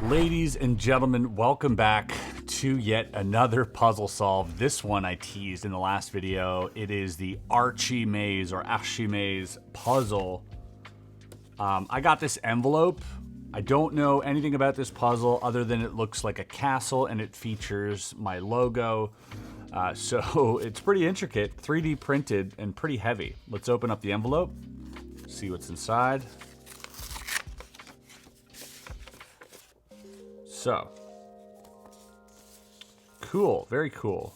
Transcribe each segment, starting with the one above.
Ladies and gentlemen, welcome back to yet another puzzle solve. This one I teased in the last video. It is the Archie Maze or Archimaze puzzle. I got this envelope. I don't know anything about this puzzle other than it looks like a castle and it features my logo. So it's pretty intricate, 3D printed, and pretty heavy. Let's open up the envelope, see what's inside. So, cool, very cool.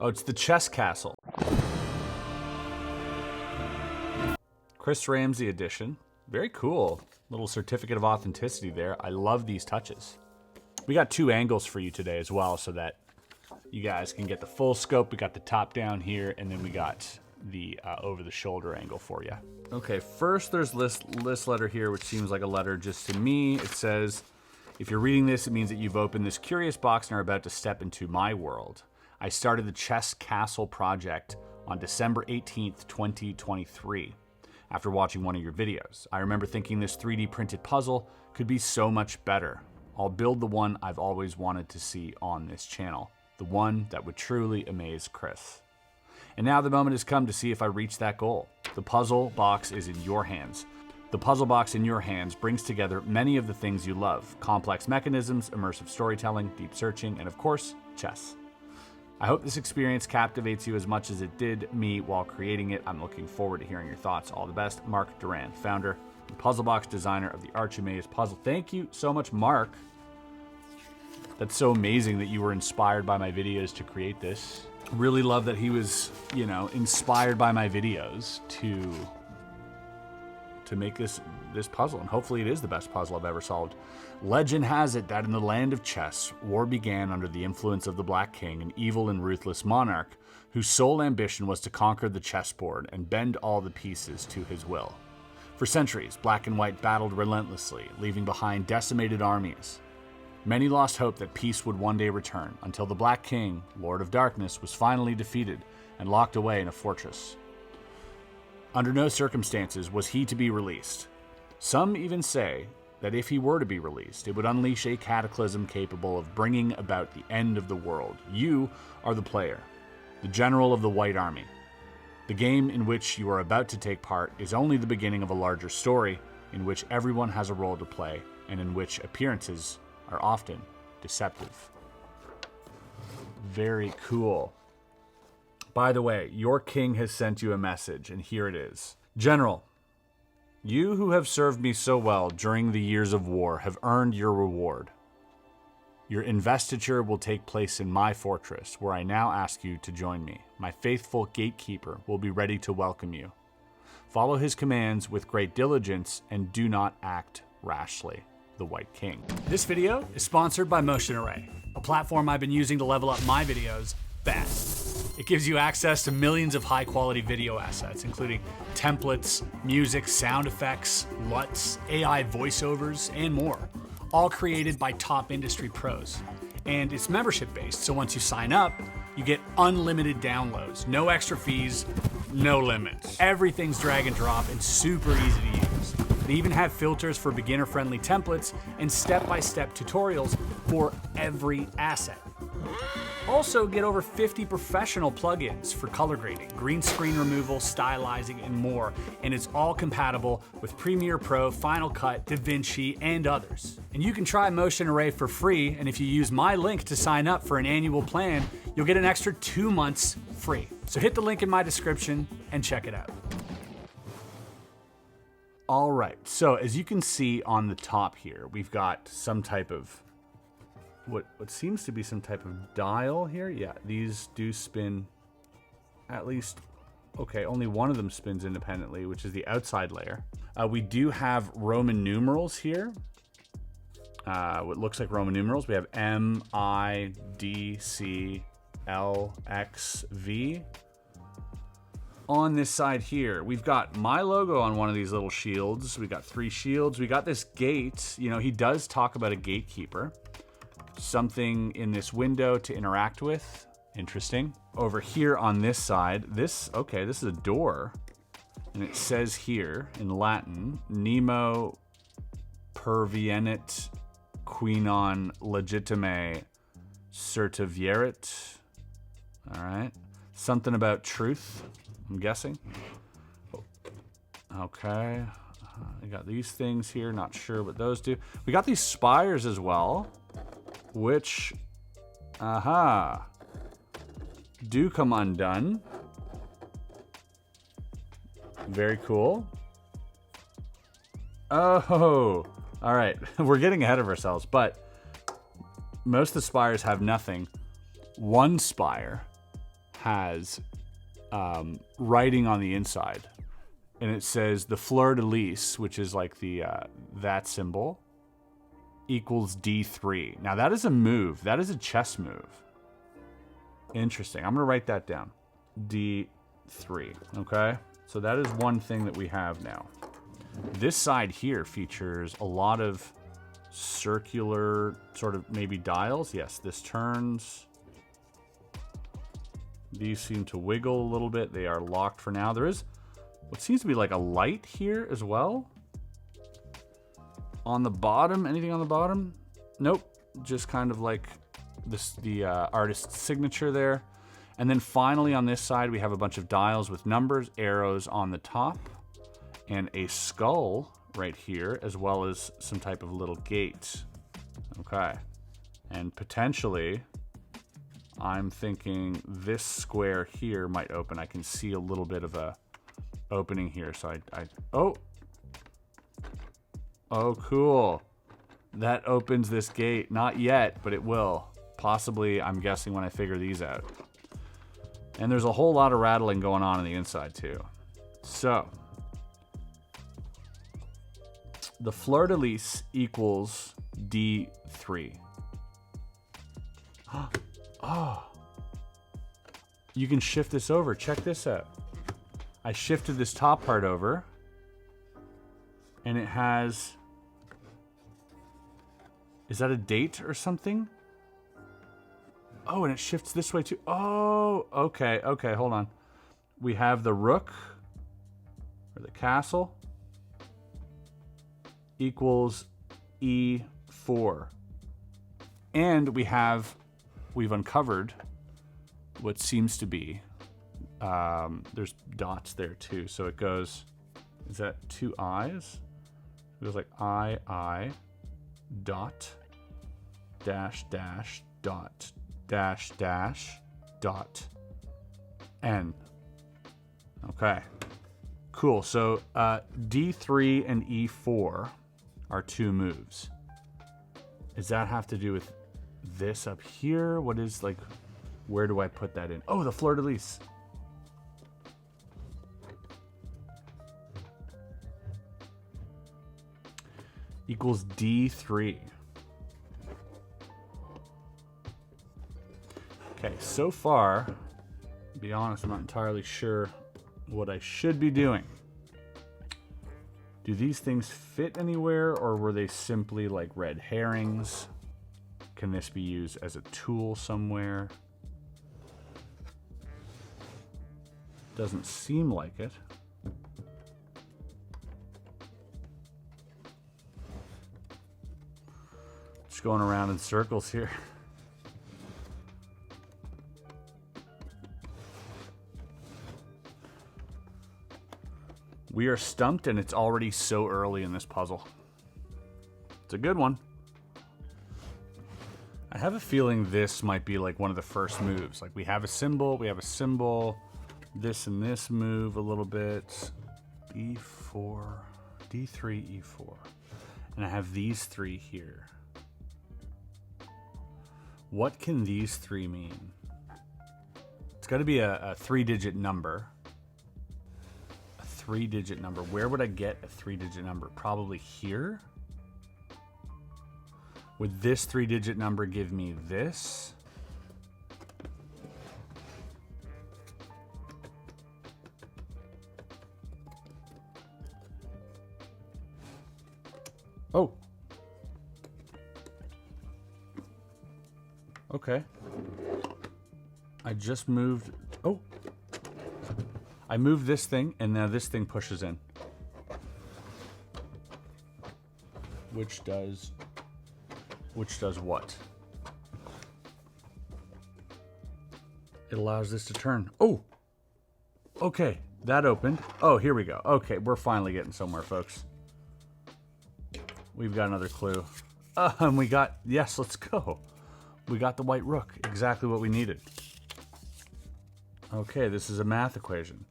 Oh, it's the chess castle. Chris Ramsay edition. Very cool. Little certificate of authenticity there. I love these touches. We got two angles for you today as well so that you guys can get the full scope. We got the top down here, and then we got the over the shoulder angle for you. Okay, first there's this letter here, which seems like a letter just to me. It says, if you're reading this, it means that you've opened this curious box and are about to step into my world. I started the Chess Castle project on December 18th, 2023, after watching one of your videos. I remember thinking this 3D printed puzzle could be so much better. I'll build the one I've always wanted to see on this channel, the one that would truly amaze Chris. And now the moment has come to see if I reach that goal. The puzzle box is in your hands. The puzzle box in your hands brings together many of the things you love: complex mechanisms, immersive storytelling, deep searching, and of course, chess. I hope this experience captivates you as much as it did me while creating it. I'm looking forward to hearing your thoughts. All the best, Mark Duran, founder and puzzle box designer of the Archimaze puzzle. Thank you so much, Mark. That's so amazing that you were inspired by my videos to create this. Really love that he was, inspired by my videos to make this puzzle, and hopefully it is the best puzzle I've ever solved. Legend has it that in the land of chess, war began under the influence of the Black King, an evil and ruthless monarch whose sole ambition was to conquer the chessboard and bend all the pieces to his will. For centuries, Black and White battled relentlessly, leaving behind decimated armies. Many lost hope that peace would one day return, until the Black King, Lord of Darkness, was finally defeated and locked away in a fortress. Under no circumstances was he to be released. Some even say that if he were to be released, it would unleash a cataclysm capable of bringing about the end of the world. You are the player, the general of the White Army. The game in which you are about to take part is only the beginning of a larger story in which everyone has a role to play and in which appearances are often deceptive. Very cool. By the way, your king has sent you a message, and here it is. General, you who have served me so well during the years of war have earned your reward. Your investiture will take place in my fortress, where I now ask you to join me. My faithful gatekeeper will be ready to welcome you. Follow his commands with great diligence and do not act rashly. The White King. This video is sponsored by Motion Array, a platform I've been using to level up my videos fast. It gives you access to millions of high-quality video assets, including templates, music, sound effects, LUTs, AI voiceovers, and more, all created by top industry pros. And it's membership-based, so once you sign up, you get unlimited downloads, no extra fees, no limits. Everything's drag and drop and super easy to use. They even have filters for beginner-friendly templates and step-by-step tutorials for every asset. Also, get over 50 professional plugins for color grading, green screen removal, stylizing, and more. And it's all compatible with Premiere Pro, Final Cut, DaVinci, and others. And you can try Motion Array for free, and if you use my link to sign up for an annual plan, you'll get an extra 2 months free. So hit the link in my description and check it out. All right, so as you can see on the top here, we've got some type of what seems to be some type of dial here. Yeah, these do spin at least, okay, only one of them spins independently, which is the outside layer. We do have Roman numerals here. What looks like Roman numerals. We have M, I, D, C, L, X, V. On this side here, we've got my logo on one of these little shields. We got 3 shields. We got this gate. He does talk about a gatekeeper. Something in this window to interact with. Interesting. Over here on this side, this is a door. And it says here in Latin, Nemo pervienit Quinon legitime certivierit. All right. Something about truth, I'm guessing. Okay. I got these things here. Not sure what those do. We got these spires as well, which, do come undone. Very cool. Oh, all right. We're getting ahead of ourselves, but most of the spires have nothing. One spire has writing on the inside, and it says the fleur-de-lis, which is like the that symbol, equals D3. Now that is a move. That is a chess move. Interesting. I'm going to write that down. D3. Okay? So that is one thing that we have now. This side here features a lot of circular sort of maybe dials. Yes, this turns. These seem to wiggle a little bit. They are locked for now. There is what seems to be like a light here as well. On the bottom, anything on the bottom? Nope. Just kind of like this, the artist's signature there. And then finally on this side, we have a bunch of dials with numbers, arrows on the top, and a skull right here, as well as some type of little gate. Okay. And potentially, I'm thinking this square here might open. I can see a little bit of a opening here. So oh, cool. That opens this gate. Not yet, but it will. Possibly, I'm guessing, when I figure these out. And there's a whole lot of rattling going on the inside, too. So, the fleur-de-lis equals D3. Oh. You can shift this over. Check this out. I shifted this top part over, and it has... Is that a date or something? Oh, and it shifts this way too. Oh, okay, okay, hold on. We have the rook, or the castle, equals E4. And we've uncovered what seems to be, there's dots there too. So it goes, is that two I's? It goes like I, dot, dash, dash, dot, dash, dash, dot, N. Okay, cool. So D3 and E4 are two moves. Does that have to do with this up here? What is, like, where do I put that in? Oh, the fleur-de-lis. Equals D3. Okay, so far, to be honest, I'm not entirely sure what I should be doing. Do these things fit anywhere, or were they simply like red herrings? Can this be used as a tool somewhere? Doesn't seem like it. Just going around in circles here. We are stumped, and it's already so early in this puzzle. It's a good one. I have a feeling this might be like one of the first moves. Like we have a symbol, this and this move a little bit. E4, D3, E4. And I have these three here. What can these three mean? It's got to be a three-digit number. A three-digit number. Where would I get a three-digit number? Probably here? Would this three-digit number give me this? Oh. Okay. I just moved... Oh. I moved this thing, and now this thing pushes in. Which does Which does what? It allows this to turn. Oh! Okay, that opened. Oh, here we go. Okay, we're finally getting somewhere, folks. We've got another clue. And we got... Yes, let's go. We got the white rook. Exactly what we needed. Okay, this is a math equation.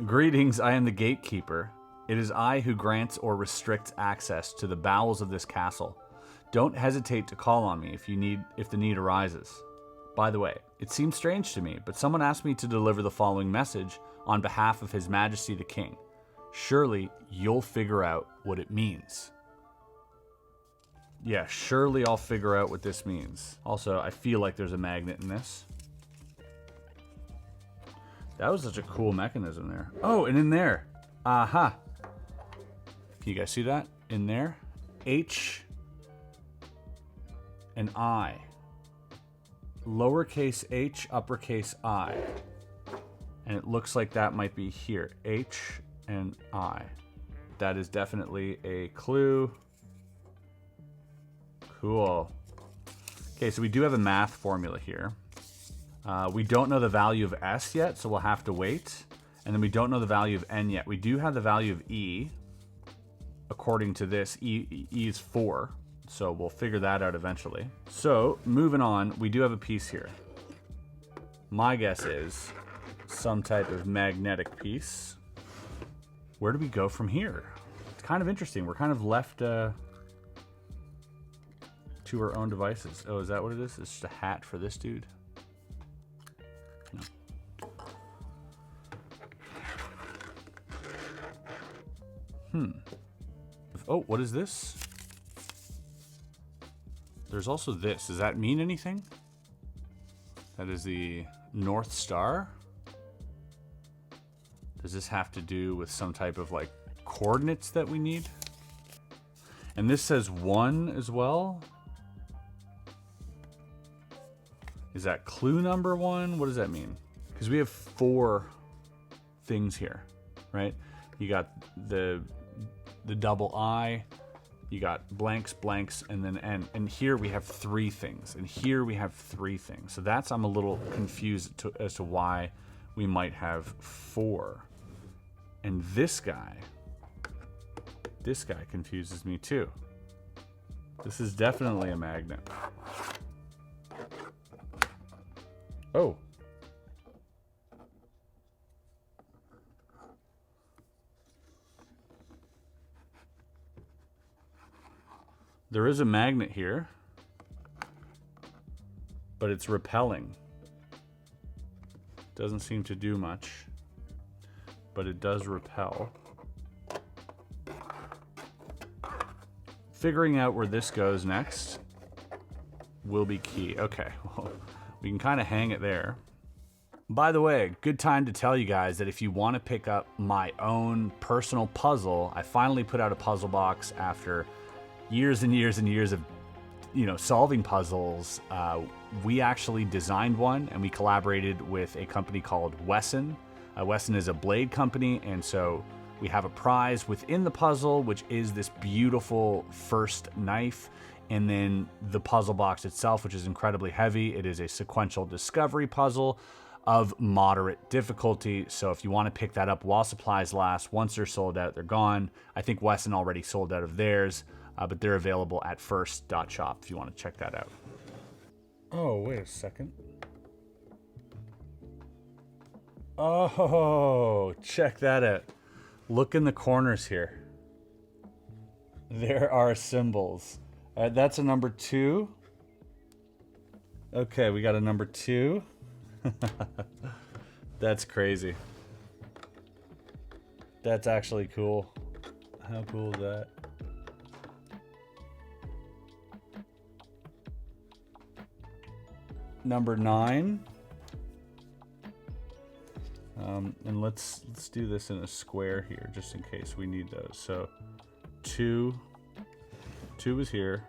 Greetings, I am the gatekeeper. It is I who grants or restricts access to the bowels of this castle. Don't hesitate to call on me if the need arises. By the way, it seems strange to me, but someone asked me to deliver the following message on behalf of His Majesty the King. Surely you'll figure out what it means. Yeah, surely I'll figure out what this means. Also, I feel like there's a magnet in this. That was such a cool mechanism there. Oh, and in there. Aha. Can you guys see that? In there. H and I. Lowercase h, uppercase I. And it looks like that might be here. H and I. That is definitely a clue. Cool. Okay, so we do have a math formula here. We don't know the value of S yet, so we'll have to wait. And then we don't know the value of N yet. We do have the value of E. According to this, E is 4. So we'll figure that out eventually. So, moving on, we do have a piece here. My guess is some type of magnetic piece. Where do we go from here? It's kind of interesting. We're kind of left to our own devices. Oh, is that what it is? It's just a hat for this dude? No. Oh, what is this? There's also this. Does that mean anything? That is the North Star? Does this have to do with some type of like coordinates that we need? And this says 1 as well. Is that clue number 1? What does that mean? Because we have 4 things here, right? You got the double I, you got blanks, blanks, and then N. And here we have 3 things, and here we have 3 things. So that's, I'm a little confused as to why we might have 4. And this guy confuses me too. This is definitely a magnet. Oh. There is a magnet here, but it's repelling. Doesn't seem to do much, but it does repel. Figuring out where this goes next will be key. Okay, well, we can kind of hang it there. By the way, good time to tell you guys that if you want to pick up my own personal puzzle, I finally put out a puzzle box after years and years and years of, solving puzzles. We actually designed one, and we collaborated with a company called Wesson. Wesson is a blade company, and so we have a prize within the puzzle, which is this beautiful first knife, and then the puzzle box itself, which is incredibly heavy. It is a sequential discovery puzzle of moderate difficulty. So if you want to pick that up while supplies last, once they're sold out, they're gone. I think Wesson already sold out of theirs, but they're available at first.shop if you want to check that out. Oh, wait a second. Oh, check that out. Look in the corners here. There are symbols. That's a number 2. Okay, we got a number 2. That's crazy. That's actually cool. How cool is that? Number 9. And let's do this in a square here, just in case we need those. So 2 is here.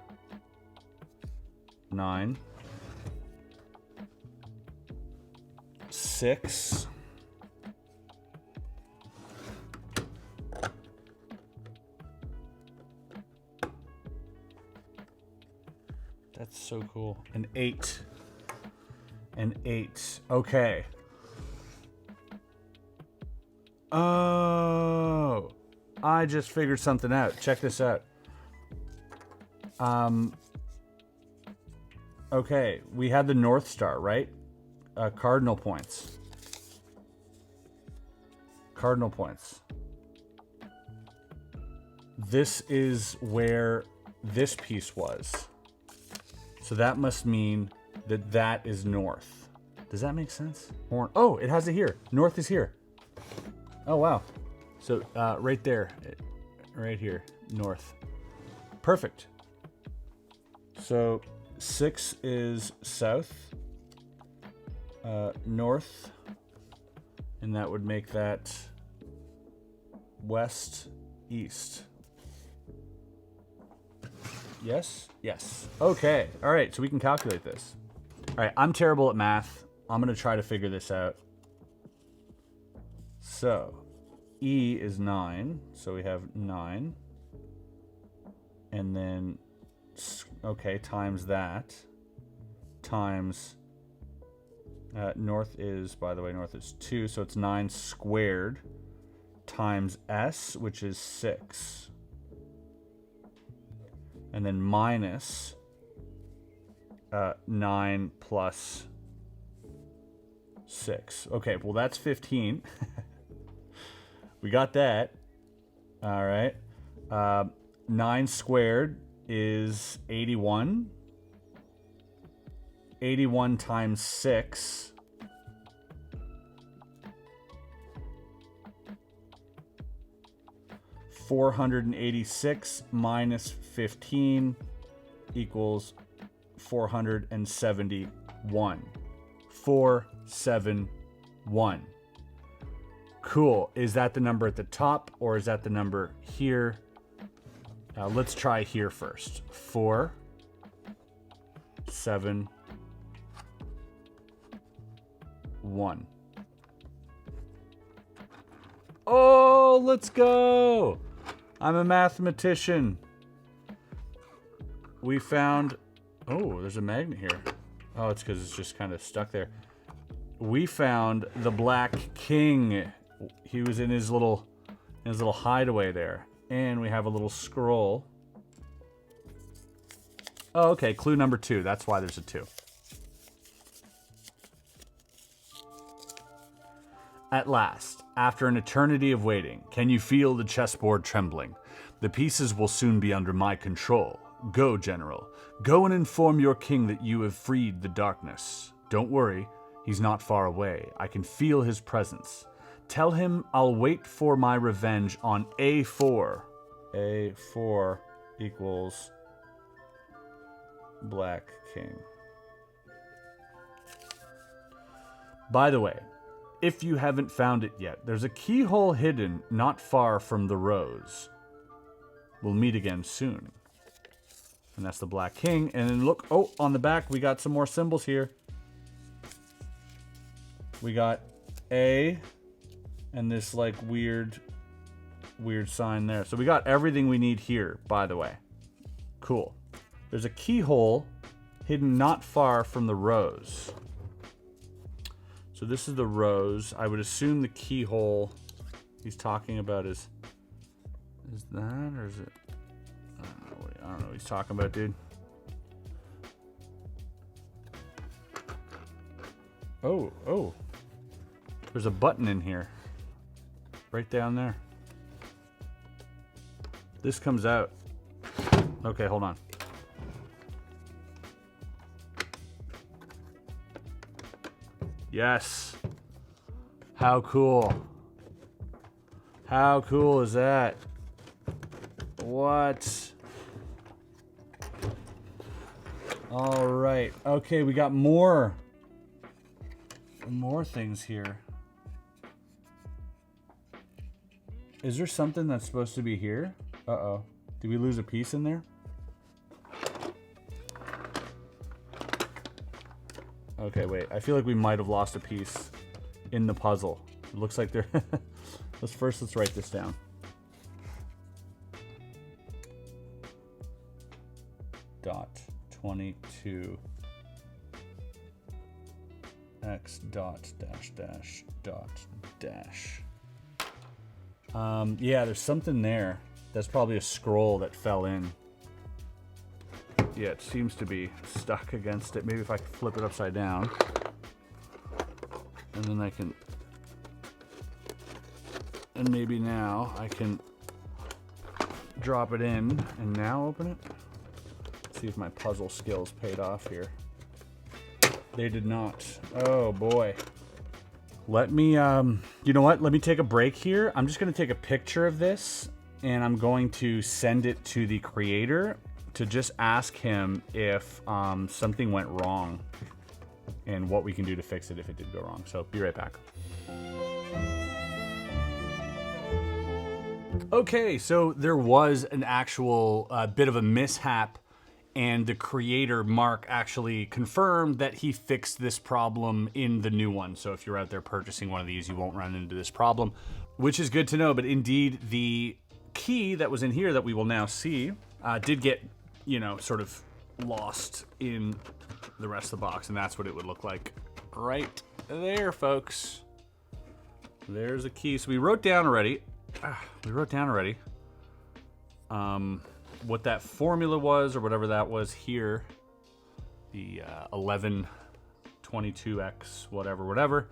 9. 6. That's so cool. An 8. An 8. Okay. Oh, I just figured something out. Check this out. Okay, we had the North Star, right? Cardinal points. Cardinal points. This is where this piece was. So that must mean that that is north. Does that make sense? Oh, it has it here. North is here. Oh, wow. So right there, right here, north. Perfect. So 6 is south, north, and that would make that west, east. Yes? Yes. Okay. All right, so we can calculate this. All right, I'm terrible at math. I'm going to try to figure this out. So, E is 9. So we have 9. And then, okay, times that. Times, north is, by the way, north is 2. So it's 9 squared times S, which is 6. And then minus 9 plus 6. Okay, well, that's 15. We got that. All right. 9 squared is 81. 81 times 6. $486 minus 15 equals 471. 471. Cool. Is that the number at the top or is that the number here? Let's try here first. 4, 7, 1. Oh, let's go. I'm a mathematician. We found... Oh, there's a magnet here. Oh, it's because it's just kind of stuck there. We found the Black King. He was in his little hideaway there. And we have a little scroll. Oh, okay. Clue number 2. That's why there's a 2. At last, after an eternity of waiting, can you feel the chessboard trembling? The pieces will soon be under my control. Go, General. Go and inform your king that you have freed the darkness. Don't worry, he's not far away. I can feel his presence. Tell him I'll wait for my revenge on A4. A4 equals Black King. By the way, if you haven't found it yet, there's a keyhole hidden not far from the rose. We'll meet again soon. And that's the Black King. And then look, oh, on the back, we got some more symbols here. We got A and this like weird sign there. So we got everything we need here, by the way. Cool. There's a keyhole hidden not far from the rose. So this is the rose. I would assume the keyhole he's talking about is that, or is it? I don't know what he's talking about, dude. Oh. There's a button in here. Right down there. This comes out. Okay, hold on. Yes. How cool. How cool is that? What? All right. Okay, we got more things here. Is there something that's supposed to be here? Uh-oh. Did we lose a piece in there? Okay, wait. I feel like we might have lost a piece in the puzzle. It looks like they're... Let's write this down. Dot 20. 22 x dot dash dash dot dash. Yeah, there's something there. That's probably a scroll that fell in. Yeah, it seems to be stuck against it. Maybe if I flip it upside down. And then I can... And maybe now I can drop it in and now open it. See if my puzzle skills paid off here. They did not. Oh boy. Let me, you know what? Let me take a break here. I'm just going to take a picture of this and I'm going to send it to the creator to just ask him if something went wrong and what we can do to fix it if it did go wrong. So be right back. Okay, so there was an actual bit of a mishap, and the creator, Mark, actually confirmed that he fixed this problem in the new one. So if you're out there purchasing one of these, you won't run into this problem, which is good to know. But indeed, the key that was in here that we will now see did get, you know, sort of lost in the rest of the box, and that's what it would look like right there, folks. There's a key. So we wrote down already. What that formula was, or whatever that was here, the 1122x whatever,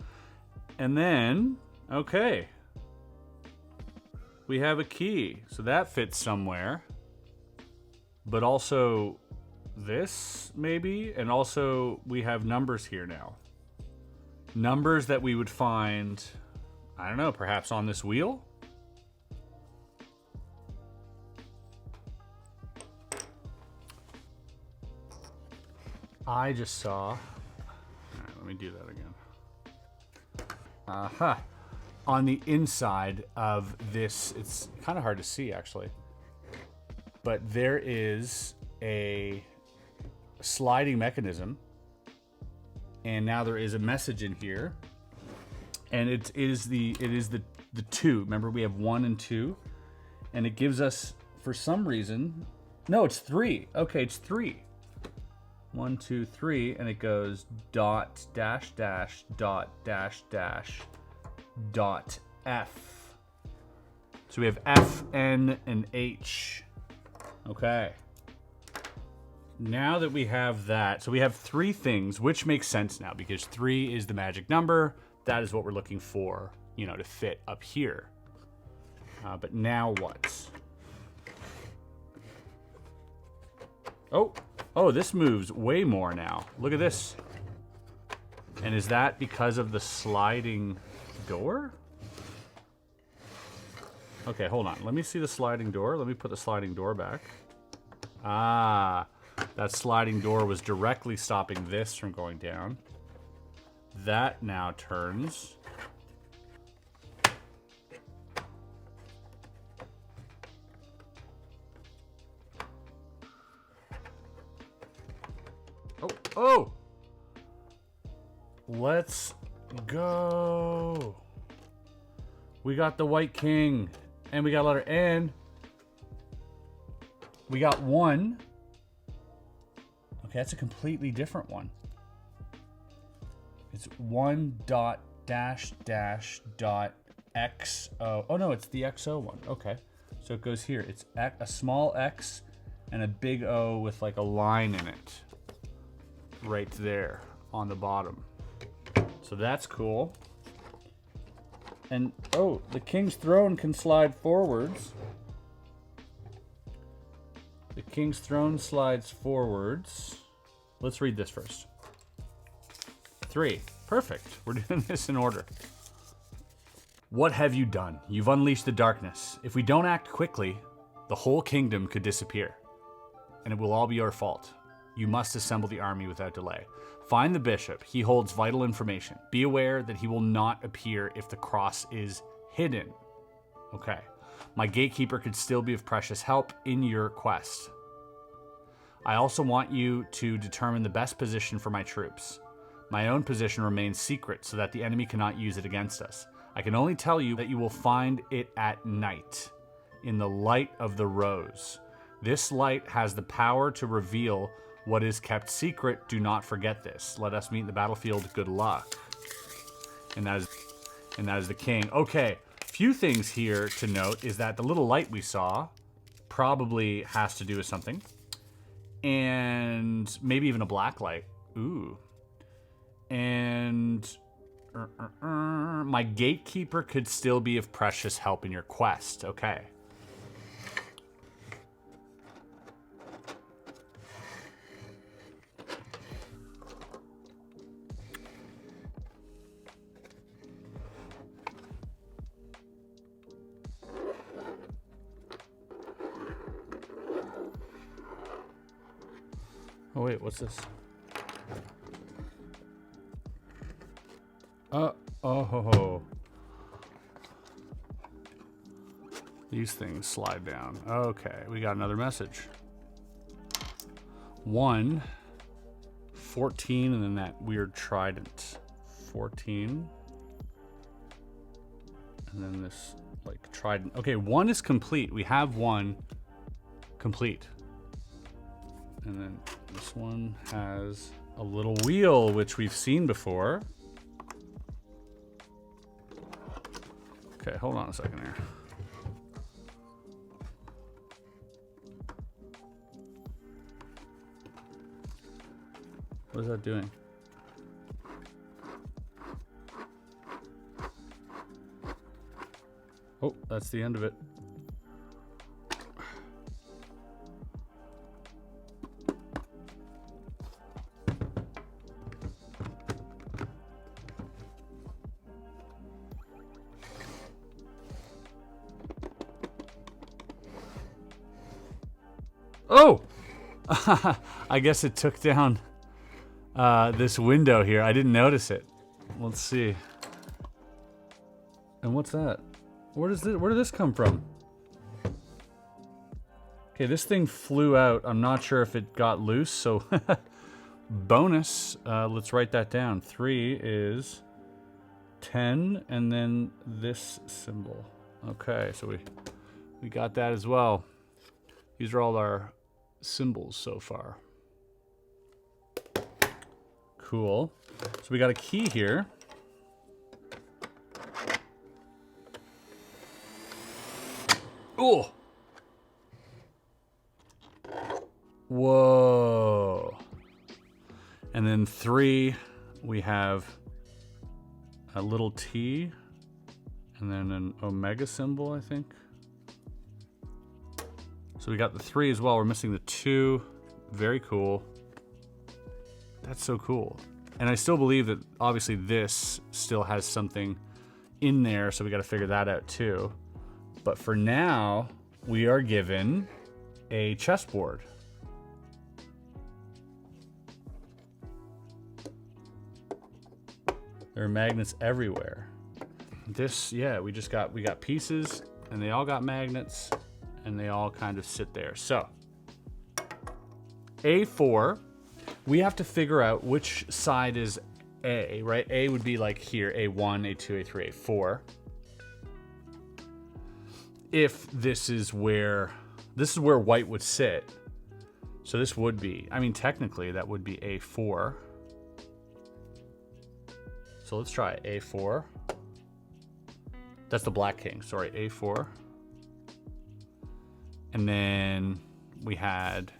and then okay, we have a key, so that fits somewhere, but also this maybe, and also we have numbers here now, numbers that we would find, I don't know, perhaps on this wheel. I just saw, all right, let me do that again. On the inside of this, it's kind of hard to see actually, but there is a sliding mechanism, and now there is a message in here, and it is the 2. Remember, we have 1 and 2, and it gives us, for some reason, no, it's 3. Okay, it's 3. 1, 2, 3, and it goes dot dash dash dot dash dash dot F. So we have F, N, and H. Okay. Now that we have that, so we have 3 things, which makes sense now because 3 is the magic number. That is what we're looking for, you know, to fit up here. But now what? Oh, this moves way more now. Look at this. And is that because of the sliding door? Okay, hold on. Let me see the sliding door. Let me put the sliding door back. Ah, that sliding door was directly stopping this from going down. That now turns. Oh! Let's go. We got the White King, and we got letter N. We got 1. Okay, that's a completely different one. It's 1 dot dash dash dot XO. Oh no, it's the XO one. Okay, so it goes here. It's a small X and a big O with like a line in it. Right there on the bottom. So that's cool. And oh, the king's throne can slide forwards. The king's throne slides forwards. Let's read this first. 3. Perfect. We're doing this in order. What have you done? You've unleashed the darkness. If we don't act quickly, the whole kingdom could disappear. And it will all be your fault. You must assemble the army without delay. Find the bishop. He holds vital information. Be aware that he will not appear if the cross is hidden. Okay. My gatekeeper could still be of precious help in your quest. I also want you to determine the best position for my troops. My own position remains secret so that the enemy cannot use it against us. I can only tell you that you will find it at night, in the light of the rose. This light has the power to reveal What is kept secret, do not forget this. Let us meet in the battlefield, good luck. And that is the king. Okay, few things here to note is that the little light we saw probably has to do with something. And maybe even a black light. Ooh. And my gatekeeper could still be of precious help in your quest. Okay. Oh wait, what's this? Oh. These things slide down. Okay, we got another message. 1, 14, and then that weird trident. 14. And then this, like, trident. Okay, 1 is complete. We have 1 complete. And then this one has a little wheel, which we've seen before. Okay, hold on a second here. What is that doing? Oh, that's the end of it. Oh! I guess it took down this window here. I didn't notice it. Let's see. And what's that? Where did this come from? Okay, this thing flew out. I'm not sure if it got loose, so bonus. Let's write that down. 3 is 10, and then this symbol. Okay, so we got that as well. These are all our symbols so far. Cool. So we got a key here. Oh! Whoa. And then 3, we have a little T, and then an omega symbol, I think. So we got the 3 as well. We're missing the 2. Very cool. That's so cool. And I still believe that obviously this still has something in there, so we got to figure that out too. But for now, we are given a chessboard. There are magnets everywhere. This, yeah, we got pieces, and they all got magnets, and they all kind of sit there. So, A4, we have to figure out which side is A, right? A would be like here, A1, A2, A3, A4. If this is where white would sit. So this would be, I mean, technically that would be A4. So let's try A4. That's the black king, sorry, A4. And then we had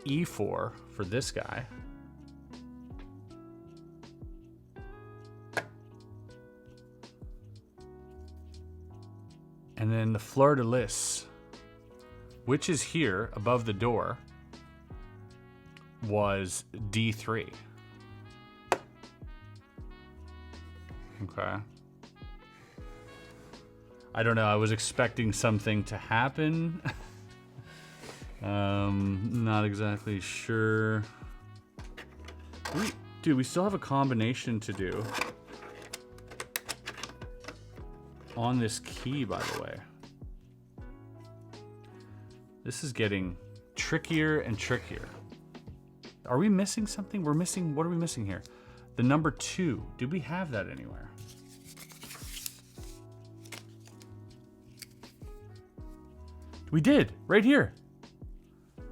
E4 for this guy. And then the fleur-de-lis, which is here above the door, was D3. Okay. I don't know, I was expecting something to happen. Not exactly sure. Dude, we still have a combination to do on this key, by the way. This is getting trickier and trickier. Are we missing something? What are we missing here? The number 2, do we have that anywhere? We did, right here.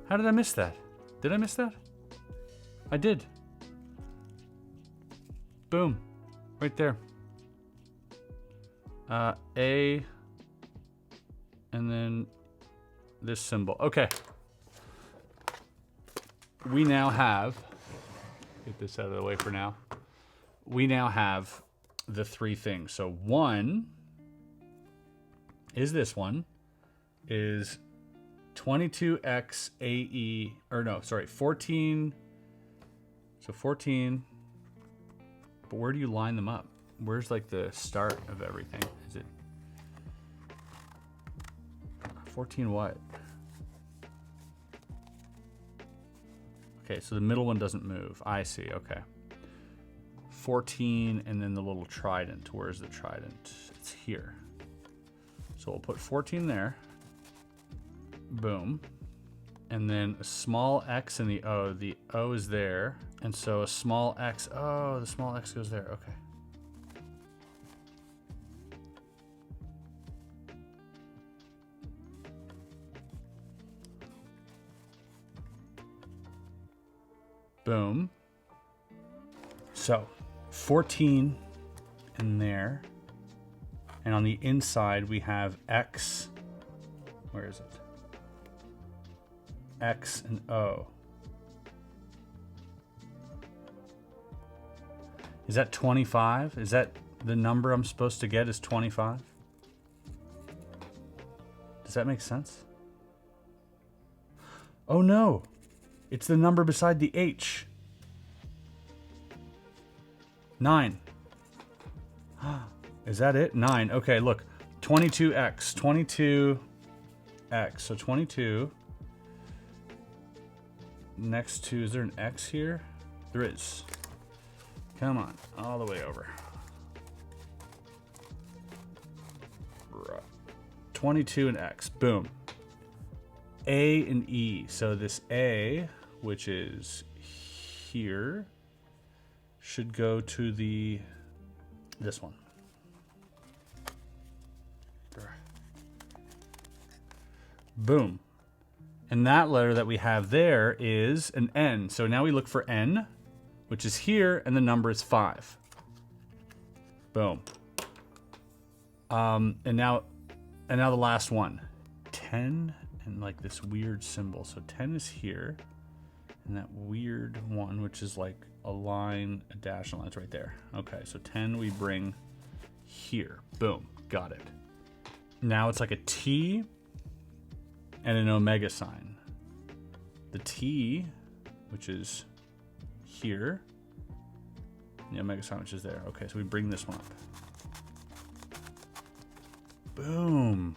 How did I miss that? Did I miss that? I did. Boom. Right there. A. And then this symbol. Okay. We now have, get this out of the way for now. We now have the three things. So one is this one, is 22x AE, or no, sorry, 14. So 14, but where do you line them up? Where's like the start of everything? Is it 14 what? Okay, so the middle one doesn't move. I see, okay. 14 and then the little trident. Where's the trident? It's here. So we'll put 14 there. Boom. And then a small x in the O. The O is there. And so a small x. Oh, the small x goes there. Okay. Boom. So 14 in there. And on the inside we have x. Where is it? X and O. Is that 25? Is that the number I'm supposed to get is 25? Does that make sense? Oh no. It's the number beside the H. 9. Is that it? 9. Okay, look. 22x. 22x. So 22. Next to, is there an X here? There is. Come on, all the way over. 22 and X. Boom. A and E. So this A, which is here, should go to this one. Boom. And that letter that we have there is an N. So now we look for N, which is here, and the number is 5. Boom. And now the last one. 10 and like this weird symbol. So 10 is here, and that weird one, which is like a line, a dash, and a line's right there. Okay, so 10 we bring here. Boom. Got it. Now it's like a T and an omega sign. The T, which is here, and the omega sign, which is there. Okay, so we bring this one up. Boom.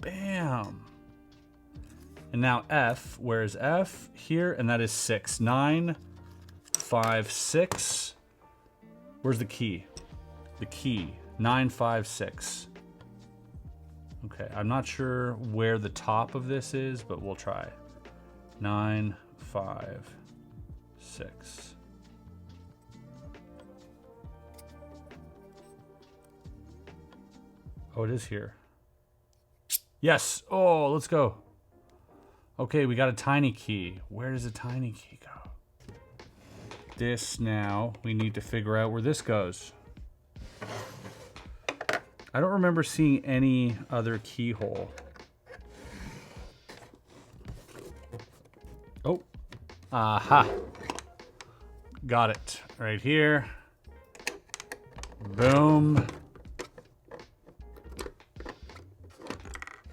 Bam. And now F, where is F? Here, and that is 6. 9, 5, 6. Where's the key? The key. 9, 5, 6. Okay, I'm not sure where the top of this is, but we'll try. 9, 5, 6. Oh, it is here. Yes. Oh, let's go. Okay, we got a tiny key. Where does a tiny key go? This now, we need to figure out where this goes. I don't remember seeing any other keyhole. Oh. Aha. Got it. Right here. Boom.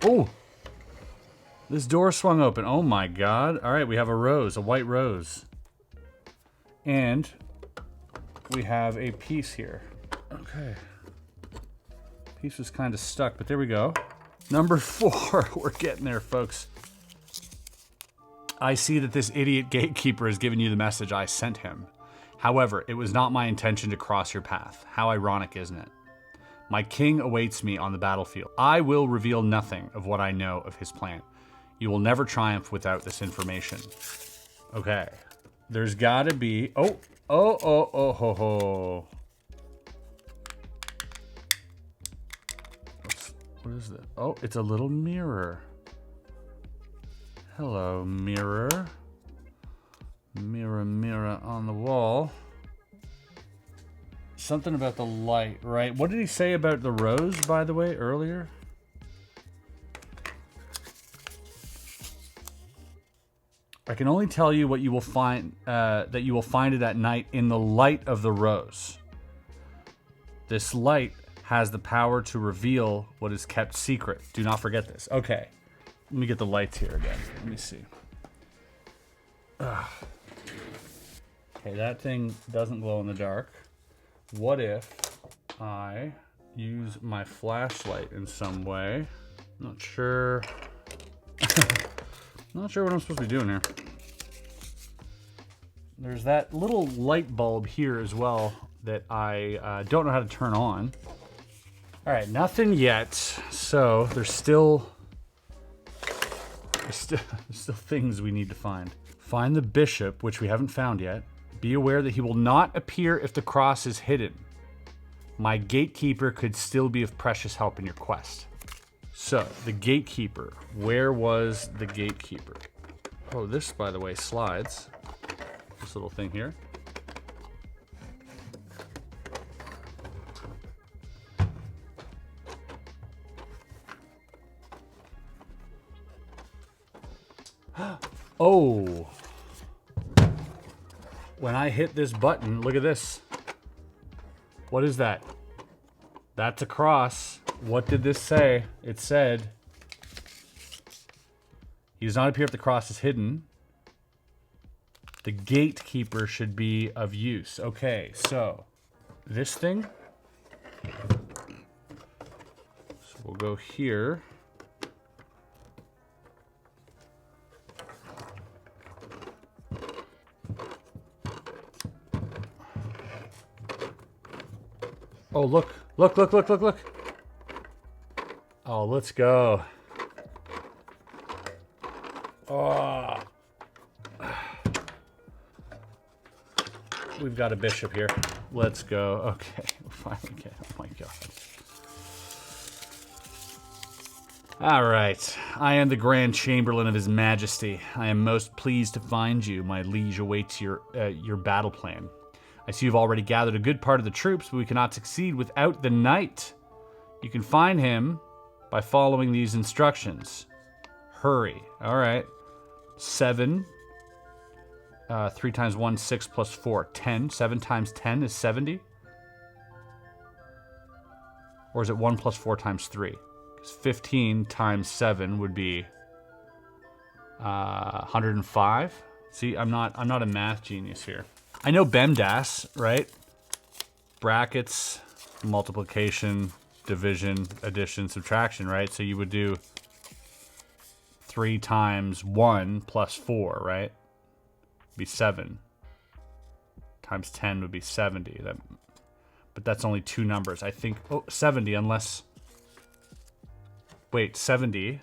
Oh. This door swung open. Oh my god. All right, we have a rose, a white rose. And we have a piece here. Okay. Piece was kind of stuck, but there we go. Number 4. We're getting there, folks. I see that this idiot gatekeeper has given you the message I sent him. However, it was not my intention to cross your path. How ironic, isn't it? My king awaits me on the battlefield. I will reveal nothing of what I know of his plan. You will never triumph without this information. Okay. There's gotta be... Oh, ho, ho. What is that? Oh, it's a little mirror. Hello, mirror. Mirror, mirror on the wall. Something about the light, right? What did he say about the rose, by the way, earlier? I can only tell you what you will find, that you will find it at night in the light of the rose. This light has the power to reveal what is kept secret. Do not forget this. Okay. Let me get the lights here again. Let me see. Ugh. Okay, that thing doesn't glow in the dark. What if I use my flashlight in some way? Not sure. Not sure what I'm supposed to be doing here. There's that little light bulb here as well that I don't know how to turn on. All right, nothing yet. So there's still things we need to find. Find the bishop, which we haven't found yet. Be aware that he will not appear if the cross is hidden. My gatekeeper could still be of precious help in your quest. So, the gatekeeper. Where was the gatekeeper? Oh, this, by the way, slides. This little thing here. Oh. When I hit this button, look at this. What is that? That's a cross. What did this say? It said, he does not appear if the cross is hidden. The gatekeeper should be of use. Okay, so this thing. So we'll go here. Oh, look. Look, look, look, look, look. Oh, let's go. Oh. We've got a bishop here. Let's go. Okay, we'll finally get it. Oh my god. All right. I am the Grand Chamberlain of His Majesty. I am most pleased to find you. My liege awaits your battle plan. I see you've already gathered a good part of the troops, but we cannot succeed without the knight. You can find him by following these instructions. Hurry. All right. 7. 3 times 1, 6 plus 4, 10. 7 times 10 is 70? Or is it 1 plus 4 times 3? Because 15 times 7 would be 105. See, I'm not a math genius here. I know BEMDAS, right? Brackets, multiplication, division, addition, subtraction, right? So you would do 3 times 1 plus 4, right? Be 7. Times 10 would be 70. But that's only 2 numbers. I think, 70 unless... Wait, 70.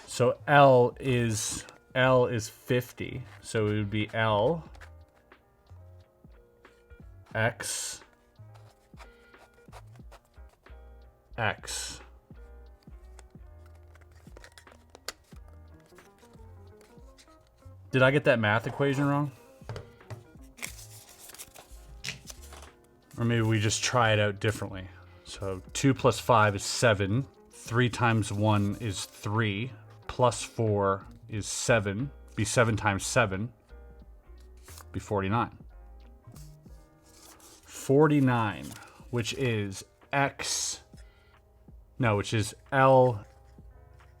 So L is 50. So it would be L X X. Did I get that math equation wrong? Or maybe we just try it out differently. So 2 plus 5 is 7. 3 times 1 is 3. Plus 4 is 7. Be 7 times 7. Be 49. 49, which is X. No, which is L.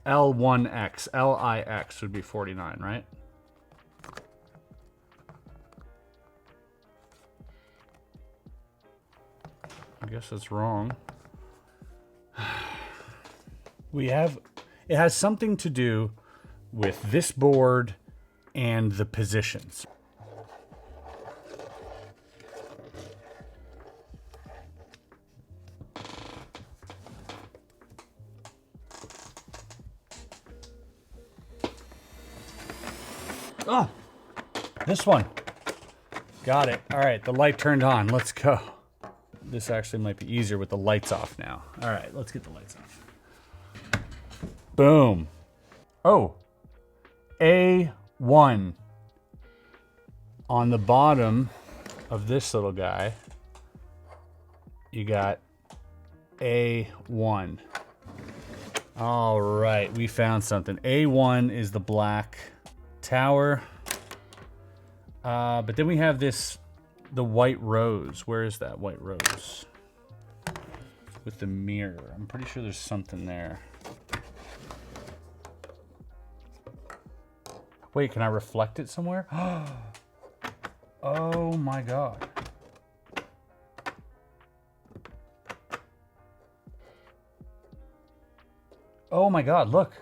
L1X. LIX would be 49, right? I guess that's wrong. It has something to do with this board and the positions. Oh, this one. Got it. All right, the light turned on. Let's go. This actually might be easier with the lights off now. All right, let's get the lights off. Boom. Oh, A1. On the bottom of this little guy, you got A1. All right, we found something. A1 is the black tower. But then we have this, the white rose. Where is that white rose? With the mirror. I'm pretty sure there's something there. Wait, can I reflect it somewhere? Oh my god. Oh my god, look.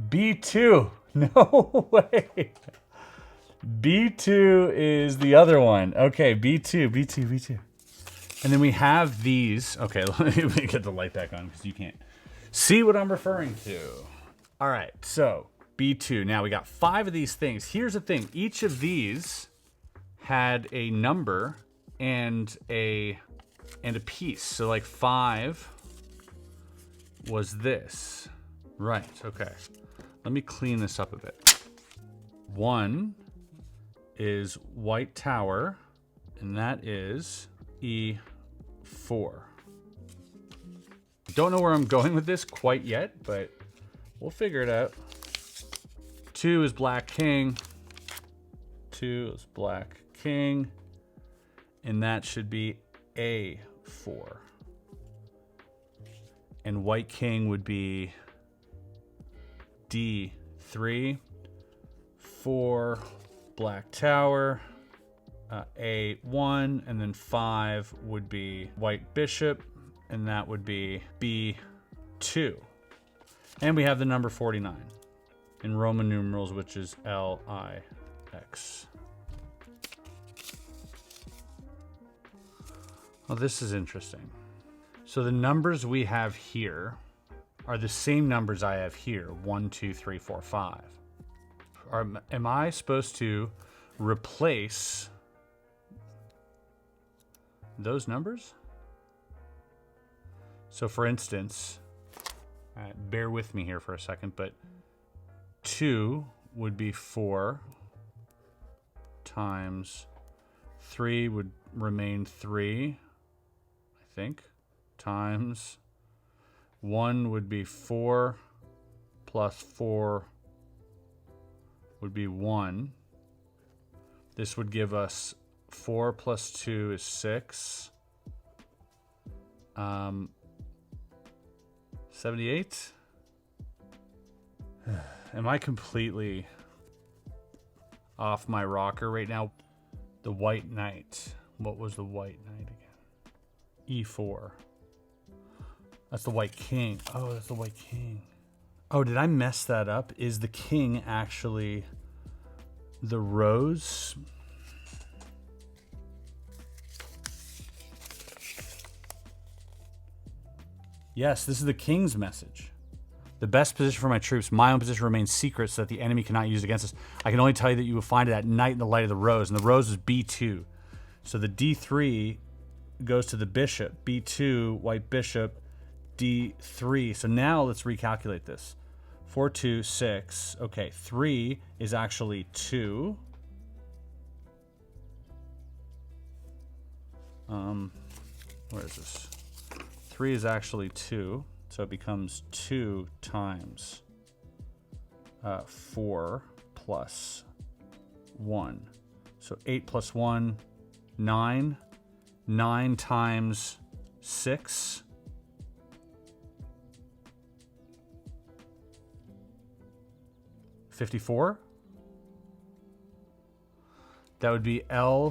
B2. No way. B2 is the other one. Okay, B2. And then we have these. Okay, let me get the light back on because you can't see what I'm referring to. All right, so B2. Now we got 5 of these things. Here's the thing. Each of these had a number and a piece. So like 5 was this. Right, okay. Let me clean this up a bit. 1 is white tower, and that is E4. Don't know where I'm going with this quite yet, but we'll figure it out. 2 is black king. 2 is black king. And that should be A4. And white king would be D3. 4, black tower. A1. And then 5 would be white bishop. And that would be B2. And we have the number 49 in Roman numerals, which is LIX. Well, this is interesting. So the numbers we have here are the same numbers I have here. 1, 2, 3, 4, 5. Am I supposed to replace those numbers? So for instance, bear with me here for a second, but 2 would be 4 times 3 would remain 3, I think, times 1 would be 4 plus 4 would be 1. This would give us 4 plus 2 is 6. 78? Am I completely off my rocker right now? The white knight. What was the white knight again? E4. That's the white king. Oh, that's the white king. Oh, did I mess that up? Is the king actually the rose? Yes, this is the king's message. The best position for my troops, my own position remains secret so that the enemy cannot use it against us. I can only tell you that you will find it at night in the light of the rose. And the rose is B2. So the D3 goes to the bishop. B2, white bishop, D3. So now let's recalculate this. 4, 2, 6. Okay, 3 is actually 2. Where is this? 3 is actually 2. So it becomes 2 times 4 plus 1. So 8 plus 1, 9. 9 times 6. 54. That would be LIV.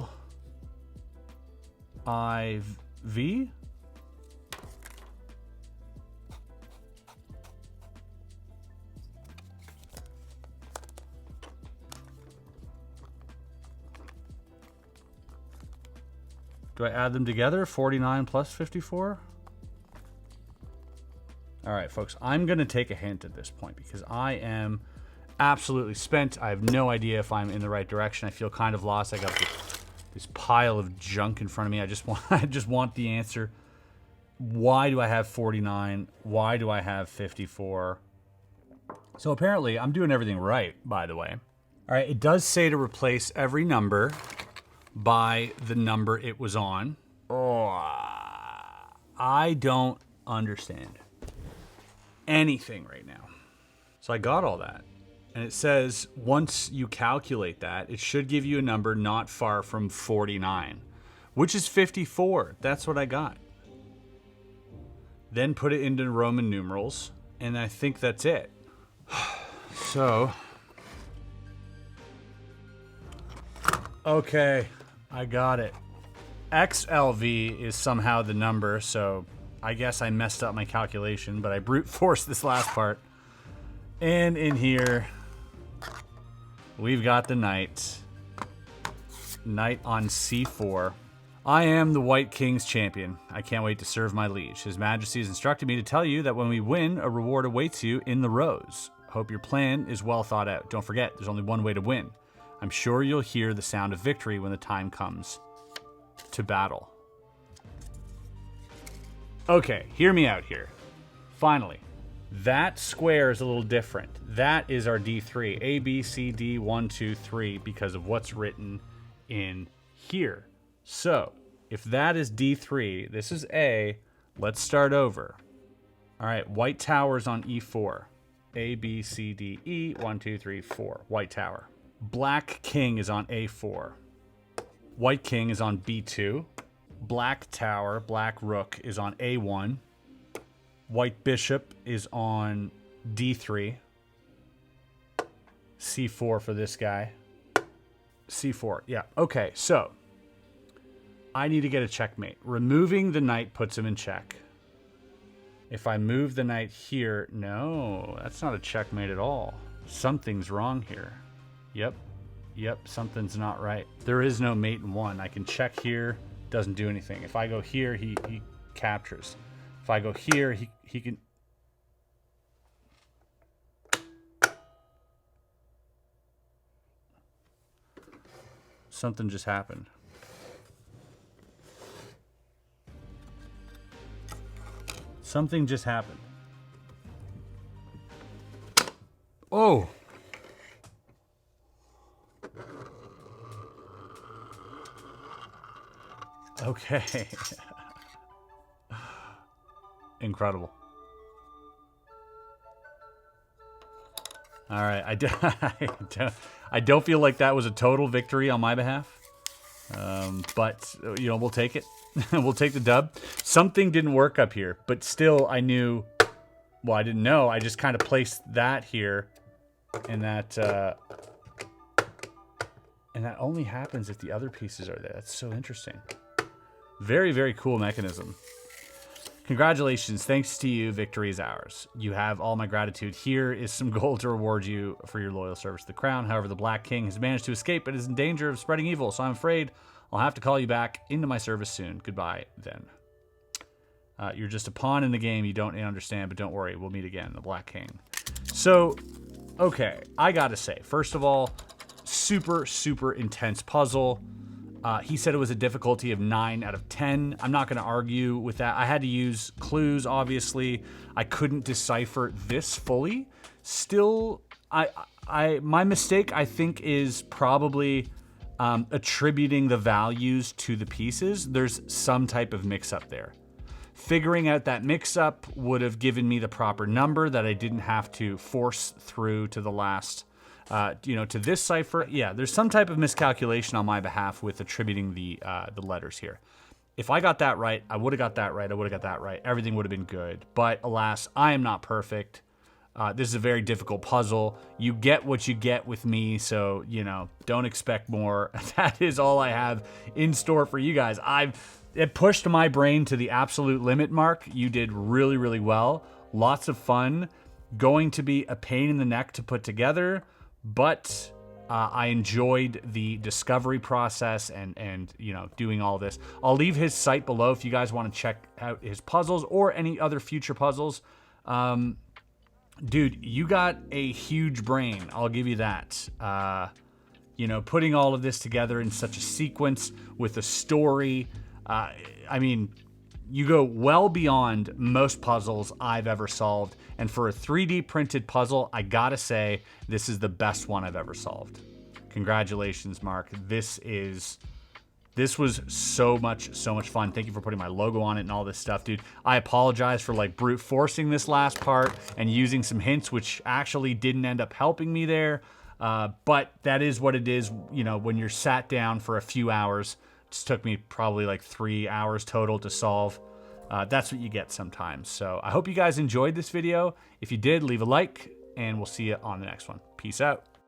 Do I add them together? 49 plus 54? All right, folks, I'm going to take a hint at this point because I am absolutely spent. I have no idea if I'm in the right direction. I feel kind of lost. I got this pile of junk in front of me. I just want the answer. Why do I have 49? Why do I have 54? So apparently I'm doing everything right, by the way. All right, it does say to replace every number by the number it was on. Oh, I don't understand anything right now. So I got all that. And it says once you calculate that, it should give you a number not far from 49, which is 54. That's what I got. Then put it into Roman numerals, and I think that's it. So, okay, I got it. XLV is somehow the number, so I guess I messed up my calculation, but I brute forced this last part. And in here, we've got the knight. Knight on c4. I am the White King's champion. I can't wait to serve my liege. His Majesty has instructed me to tell you that when we win, a reward awaits you in the rose. Hope your plan is well thought out. Don't forget, there's only one way to win. I'm sure you'll hear the sound of victory when the time comes to battle. Okay, hear me out here. Finally, that square is a little different. That is our D3. A, B, C, D, 1, 2, 3, because of what's written in here. So, if that is D3, this is A, let's start over. All right, white tower's on E4. A, B, C, D, E, 1, 2, 3, 4. White tower. Black king is on A4. White king is on B2. Black tower, black rook is on A1. White bishop is on D3. C4 for this guy. C4, yeah. Okay, so I need to get a checkmate. Removing the knight puts him in check. If I move the knight here, no, that's not a checkmate at all. Something's wrong here. Yep, something's not right. There is no mate in one. I can check here, doesn't do anything. If I go here, he captures. If I go here, he can... Something just happened. Something just happened. Oh! Okay. Incredible. All right, I don't feel like that was a total victory on my behalf, but you know, we'll take it. We'll take the dub. Something didn't work up here, but still, I knew. Well, I didn't know. I just kind of placed that here, and that only happens if the other pieces are there. That's so interesting. Very, very cool mechanism. Congratulations. Thanks to you, victory is ours. You have all my gratitude. Here is some gold to reward you for your loyal service to the crown. However, the Black King has managed to escape but is in danger of spreading evil, so I'm afraid I'll have to call you back into my service soon. Goodbye, then. You're just a pawn in the game you don't understand, but don't worry. We'll meet again, the Black King. So, okay, I gotta say, first of all, super, super intense puzzle. He said it was a difficulty of 9 out of 10. I'm not going to argue with that. I had to use clues, obviously. I couldn't decipher this fully. Still, my mistake, I think, is probably attributing the values to the pieces. There's some type of mix-up there. Figuring out that mix-up would have given me the proper number that I didn't have to force through to the last... to this cipher. Yeah, there's some type of miscalculation on my behalf with attributing the letters here. If I got that right, I would have got that right. I would have got that right. Everything would have been good. But alas, I am not perfect. This is a very difficult puzzle. You get what you get with me, so, don't expect more. That is all I have in store for you guys. It pushed my brain to the absolute limit, Mark. You did really, really well. Lots of fun. Going to be a pain in the neck to put together. But I enjoyed the discovery process and doing all this. I'll leave his site below if you guys want to check out his puzzles or any other future puzzles. Dude, you got a huge brain. I'll give you that. Putting all of this together in such a sequence with a story. You go well beyond most puzzles I've ever solved. And for a 3D printed puzzle, I gotta say, this is the best one I've ever solved. Congratulations, Mark. This was so much fun. Thank you for putting my logo on it and all this stuff, dude. I apologize for like brute forcing this last part and using some hints, which actually didn't end up helping me there. But that is what it is, you know, when you're sat down for a few hours. It just took me probably like 3 hours total to solve. That's what you get sometimes. So I hope you guys enjoyed this video. If you did, leave a like, and we'll see you on the next one. Peace out.